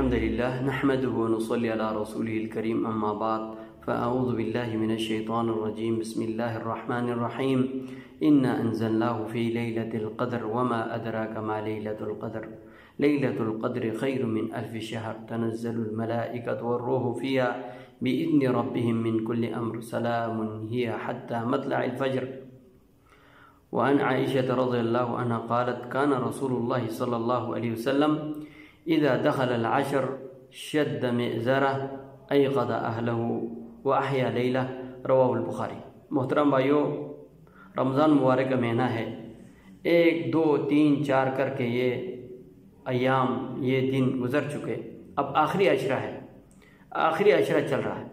الحمد لله نحمده ونصلي على رسوله الكريم أما بعد فأعوذ بالله من الشيطان الرجيم بسم الله الرحمن الرحيم إنا أنزلناه في ليلة القدر وما أدراك ما ليلة القدر ليلة القدر خير من 1000 شهر تنزل الملائكة والروح فيها بإذن ربهم من كل أمر سلام هي حتى مطلع الفجر. وعن عائشة رضي الله عنها قالت كان رسول الله صلى الله عليه وسلم إذا دخل العشر شد مئزره أيقظ أهله وأحيا ليلة رواہ البخاری. محترم بھائیو، رمضان مبارک کا مہینہ ہے. 1 2 3 4 کر کے یہ ایام یہ دن گزر چکے. اب آخری عشرہ ہے، آخری عشرہ چل رہا ہے.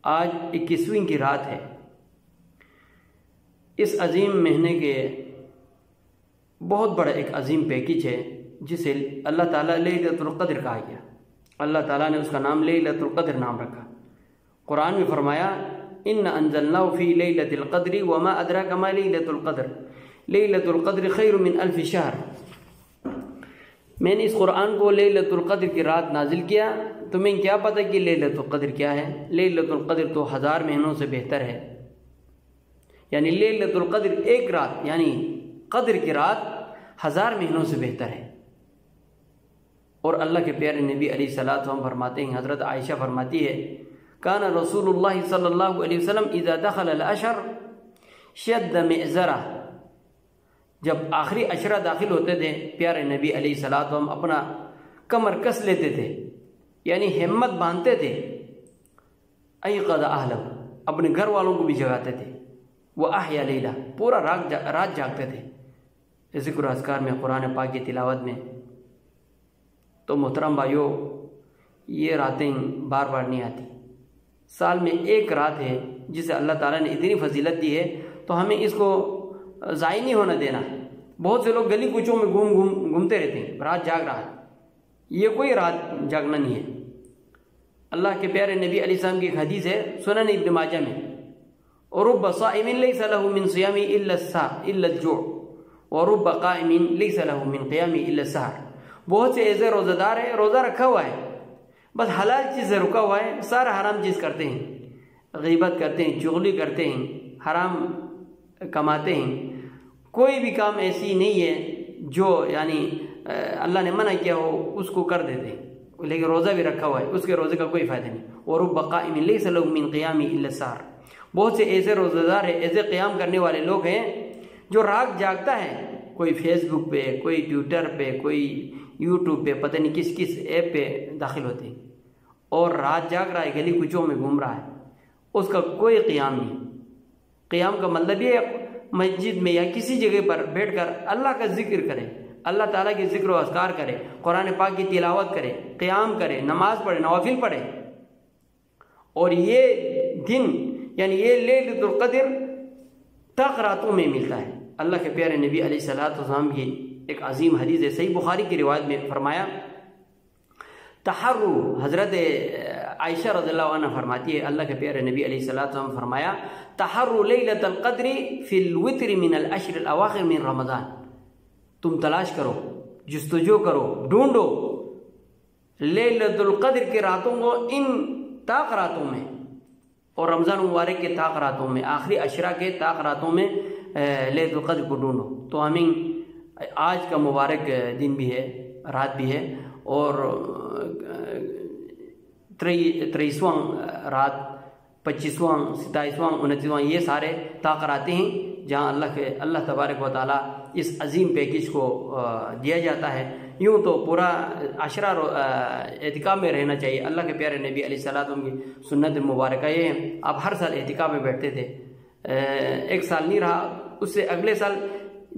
آج 21ویں کی رات ہے. اس عظیم مہینے کے بہت بڑا ایک عظیم پیکج ہے جسے اللہ تعالیٰ لیلۃ القدر کہا گیا. اللہ تعالیٰ نے اس کا نام لیلۃ القدر نام رکھا. قرآن میں فرمایا ان انزلناه فی لیلۃ القدر وما ادراک ما لیلۃ القدر لیلۃ القدر خیر من 1000 شہر. میں نے اس قرآن کو لیلۃ القدر کی رات نازل کیا. تمہیں کیا پتہ کہ لیلۃ القدر کیا ہے؟ لیلۃ القدر تو 1000 مہینوں سے بہتر ہے. یعنی لیلۃ القدر ایک رات یعنی قدر کی رات 1000 مہینوں سے بہتر ہے. اور اللہ کے پیارے نبی علیہ الصلوۃ والسلام فرماتے ہیں، حضرت عائشہ فرماتی ہے کان رسول اللہ صلی اللہ علیہ وسلم اذا دخل العشر شد مئزرہ. جب آخری عشرہ داخل ہوتے تھے پیارے نبی علیہ الصلوۃ والسلام اپنا کمر کس لیتے تھے، یعنی ہمت باندھتے تھے. ایقظ اہلہ، اپنے گھر والوں کو بھی جگاتے تھے. وأحیا لیلہ، پورا رات جاگتے تھے ذکر و اذکار میں، قرآن پاک کی تلاوت میں. تو محترم بھائیو، یہ راتیں بار بار نہیں آتی. سال میں ایک رات ہے جسے اللہ تعالیٰ نے اتنی فضیلت دی ہے، تو ہمیں اس کو ضائع نہیں ہونا دینا. بہت سے لوگ گلی کوچوں میں گھومتے رہتے ہیں، رات جاگ رہا ہے. یہ کوئی رات جاگنا نہیں ہے. اللہ کے پیارے نبی علیہ السلام کی ایک حدیث ہے سنن ابن ماجہ میں، وَرُبَّ صَائِمٍ لَيْسَ لَهُ مِنْ صِيَامِهِ إِلَّا الْجُوعُ وَرُبَّ قَائِمٍ لَيْسَ لَهُ مِنْ قِيَامِهِ إِلَّا السَّحَرُ. بہت سے ایسے روزہ دار ہیں، روزہ رکھا ہوا ہے، بس حلال چیز سے رکا ہوا ہے، سارا حرام چیز کرتے ہیں، غیبت کرتے ہیں، چغلی کرتے ہیں، حرام کماتے ہیں. کوئی بھی کام ایسی نہیں ہے جو یعنی اللہ نے منع کیا ہو اس کو کر دیتے ہیں، لیکن روزہ بھی رکھا ہوا ہے، اس کے روزے کا کوئی فائدہ نہیں. وَرُبَّ قَائِمٍ لَيْسَ لَهُ مِنْ قِيَامِهِ إِلَّا السَّحَرُ. بہت سے ایسے روزہ دار ہیں، ایسے قیام کرنے والے لوگ ہیں جو رات جاگتا ہے، کوئی فیس بک پہ، کوئی ٹویٹر پہ، کوئی یوٹیوب پہ، پتہ نہیں کس کس ایپ پہ داخل ہوتے ہیں، اور رات جاگ رہا ہے، گلی کوچوں میں گھوم رہا ہے. اس کا کوئی قیام نہیں. قیام کا مطلب یہ مسجد میں یا کسی جگہ پر بیٹھ کر اللہ کا ذکر کرے، اللہ تعالیٰ کی ذکر و اذکار کرے، قرآن پاک کی تلاوت کرے، قیام کرے، نماز پڑھے، نوافل پڑھے. اور یہ دن یعنی یہ لیلۃ القدر تک راتوں میں ملتا ہے. اللہ کے پیارے نبی علیہ الصلوۃ والسلام کی ایک عظیم حدیث ہے، صحیح بخاری کی روایت میں فرمایا تحرو، حضرت عائشہ رضی اللہ عنہ فرماتی ہے اللہ کے پیارے نبی علیہ الصلوۃ والسلام فرمایا تحرو لیلۃ القدر فی الوتر من العشر الاواخر من رمضان. تم تلاش کرو، جستجو کرو، ڈھونڈو لیلۃ القدر کی راتوں کو ان طاق راتوں میں، اور رمضان مبارک کے طاق راتوں میں، آخری عشرہ کے طاق راتوں میں لیلۃ القدر کو ڈھونڈو. تو ہمیں آج کا مبارک دن بھی ہے، رات بھی ہے، اور 23واں رات، 25واں، 27واں، 29واں، یہ سارے طاق راتے ہیں جہاں اللہ تبارک و تعالیٰ اس عظیم پیکج کو دیا جاتا ہے. یوں تو پورا عشرہ اعتکاف میں رہنا چاہیے. اللہ کے پیارے نبی علیہ الصلوۃ والسلام کی سنت مبارکہ یہ ہے، آپ ہر سال اعتکاف میں بیٹھتے تھے. ایک سال نہیں رہا، اس سے اگلے سال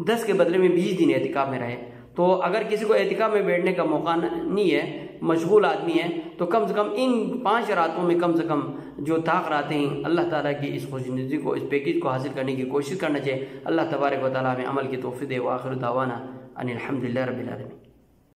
10 کے بدلے میں 20 دن اعتکاف میں رہے. تو اگر کسی کو اعتکاف میں بیٹھنے کا موقع نہیں ہے، مشغول آدمی ہے، تو کم سے کم ان 5 راتوں میں کم سے کم جو طاق راتیں ہیں اللہ تعالیٰ کی اس خوشنودی کو، اس پیکج کو حاصل کرنے کی کوشش کرنا چاہیے. اللہ تبارک و تعالیٰ ہمیں عمل کی توفیق دے. وآخر دعوانا ان الحمد للہ رب العالمین.